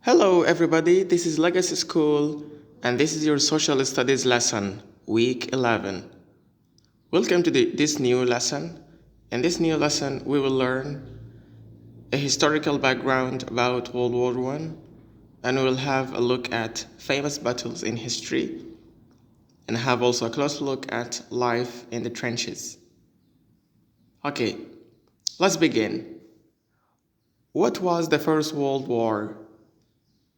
Hello, everybody. This is Legacy School, and this is your social studies lesson, week 11. Welcome to this new lesson. In this new lesson, we will learn a historical background about World War I, and we will have a look at famous battles in history, and have also a close look at life in the trenches. Okay, let's begin. What was the First World War?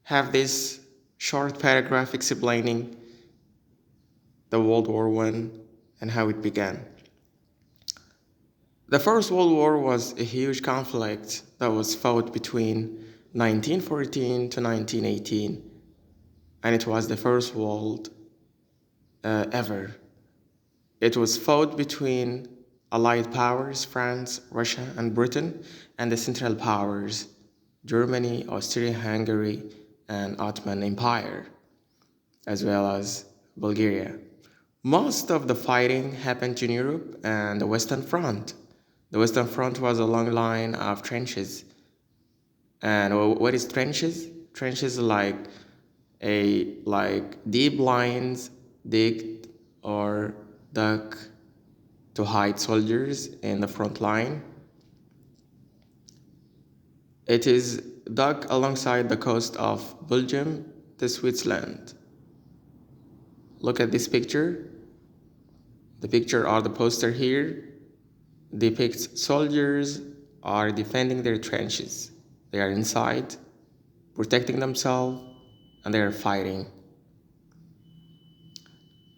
Have this short paragraph explaining the World War I and how it began. The First World War was a huge conflict that was fought between 1914 to 1918, and it was the first world ever. It was fought between Allied powers, France, Russia, and Britain, and the Central powers, Germany, Austria-Hungary, and Ottoman Empire, as well as Bulgaria. Most of the fighting happened in Europe and the Western Front. The Western Front was a long line of trenches. And what is trenches? Trenches are like deep lines digged or dug to hide soldiers in the front line. It is dug alongside the coast of Belgium to Switzerland. Look at this picture. The picture or the poster here depicts soldiers are defending their trenches. They are inside, protecting themselves, and they are fighting.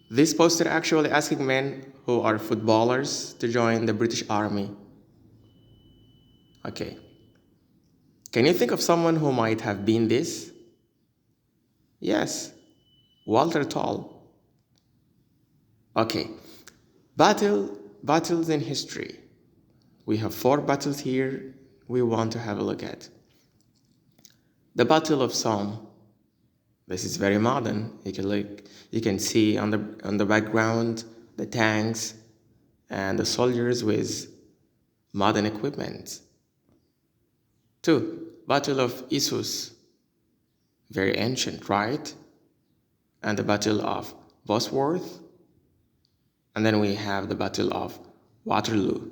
This poster actually asking men who are footballers to join the British Army. Okay. Can you think of someone who might have been this? Yes, Walter Toll. Okay, battles in history. We have 4 battles here we want to have a look at. The Battle of Somme. This is very modern. You can see on the background the tanks and the soldiers with modern equipment. 2. Battle of Issus. Very ancient, right? And the Battle of Bosworth. And then we have the Battle of Waterloo.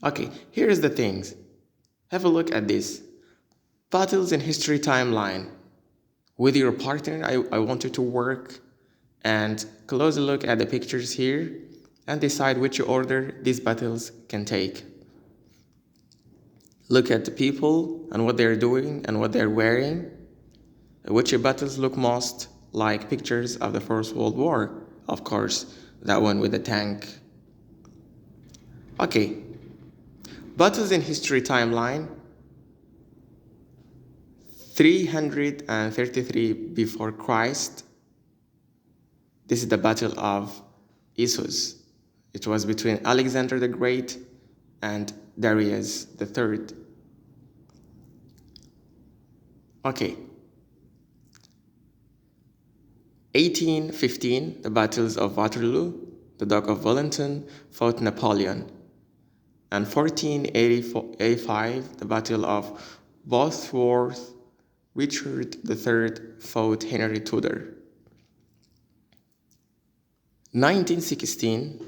Okay, here's the things. Have a look at this. Battles in history timeline. With your partner, I want you to work and close a look at the pictures here and decide which order these battles can take. Look at the people and what they're doing and what they're wearing. Which battles look most like pictures of the First World War? Of course, that one with the tank. Okay, battles in history timeline. 333 before Christ. This is the Battle of Issus. It was between Alexander the Great and Darius III. Okay. 1815, the battles of Waterloo, the Duke of Wellington fought Napoleon. And 1485, the Battle of Bosworth, Richard III fought Henry Tudor. 1916,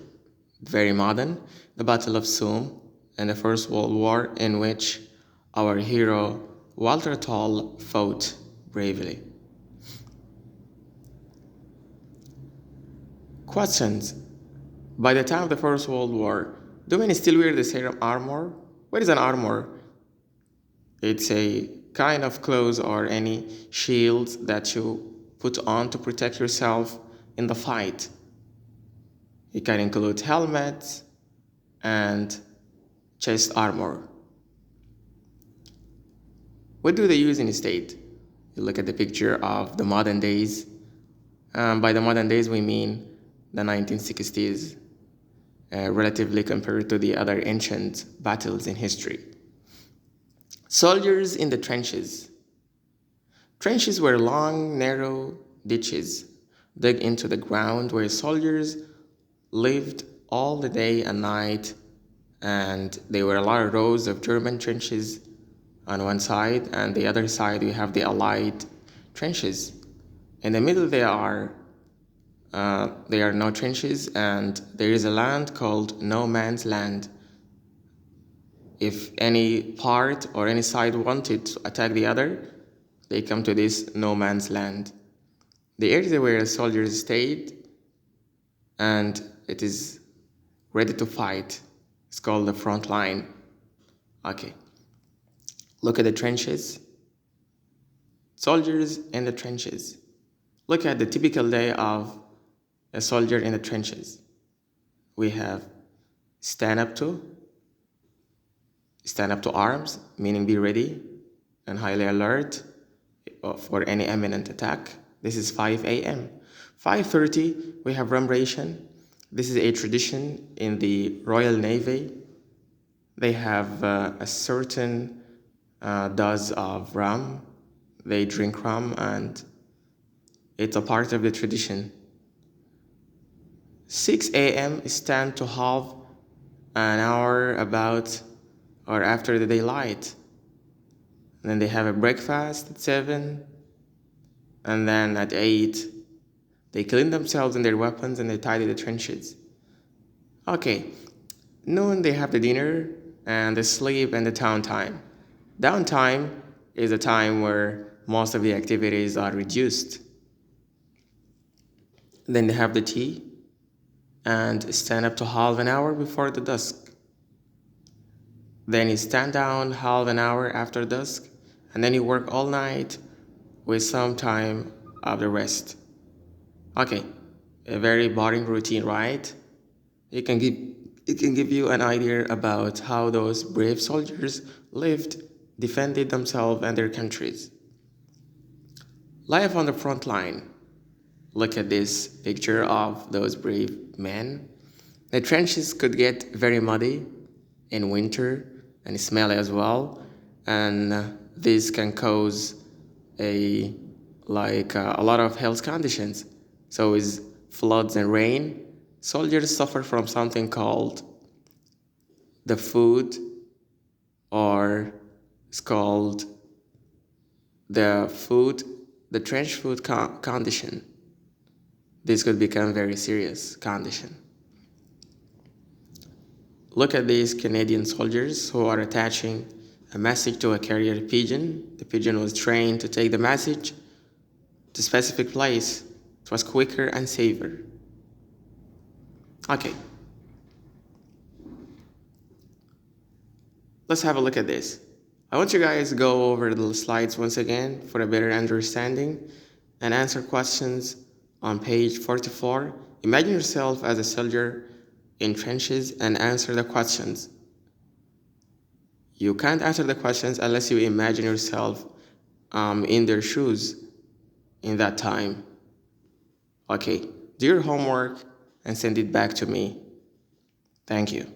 very modern, the Battle of Somme and the First World War, in which our hero Walter Toll fought bravely. Questions. By the time of the First World War, do men still wear the same armor? What is an armor? It's a kind of clothes or any shields that you put on to protect yourself in the fight. It can include helmets and chest armor. What do they use instead? You look at the picture of the modern days. By the modern days, we mean the 1960s, relatively compared to the other ancient battles in history. Soldiers in the trenches. Trenches were long, narrow ditches dug into the ground where soldiers lived all the day and night, and there were a lot of rows of German trenches on one side, and the other side we have the Allied trenches. In the middle there are no trenches, and there is a land called no man's land. If any part or any side wanted to attack the other, they come to this no man's land. The area where soldiers stayed and it is ready to fight. It's called the front line. Okay. Look at the trenches. Soldiers in the trenches. Look at the typical day of a soldier in the trenches. We have stand up to arms, meaning be ready and highly alert for any imminent attack. This is 5 a.m. 5:30, we have rum ration. This is a tradition in the Royal Navy. They have a certain dose of rum. They drink rum, and it's a part of the tradition. 6 a.m. is stand to halve an hour about or after the daylight. And then they have a breakfast at 7, and then at 8, they clean themselves and their weapons and they tidy the trenches. Okay, noon they have the dinner and the sleep and the downtime. Downtime is a time where most of the activities are reduced. Then they have the tea and stand up to half an hour before the dusk. Then you stand down half an hour after dusk, and then you work all night with some time of the rest. Okay, a very boring routine, right? It can give you an idea about how those brave soldiers lived, defended themselves and their countries. Life on the front line. Look at this picture of those brave men. The trenches could get very muddy in winter and smelly as well, and this can cause a lot of health conditions. So is floods and rain. Soldiers suffer from something called the food, or it's called the trench food condition. This could become very serious condition. Look at these Canadian soldiers who are attaching a message to a carrier pigeon. The pigeon was trained to take the message to a specific place. It was quicker and safer. Okay. Let's have a look at this. I want you guys to go over the slides once again for a better understanding and answer questions on page 44. Imagine yourself as a soldier in trenches and answer the questions. You can't answer the questions unless you imagine yourself in their shoes in that time. Okay, do your homework and send it back to me. Thank you.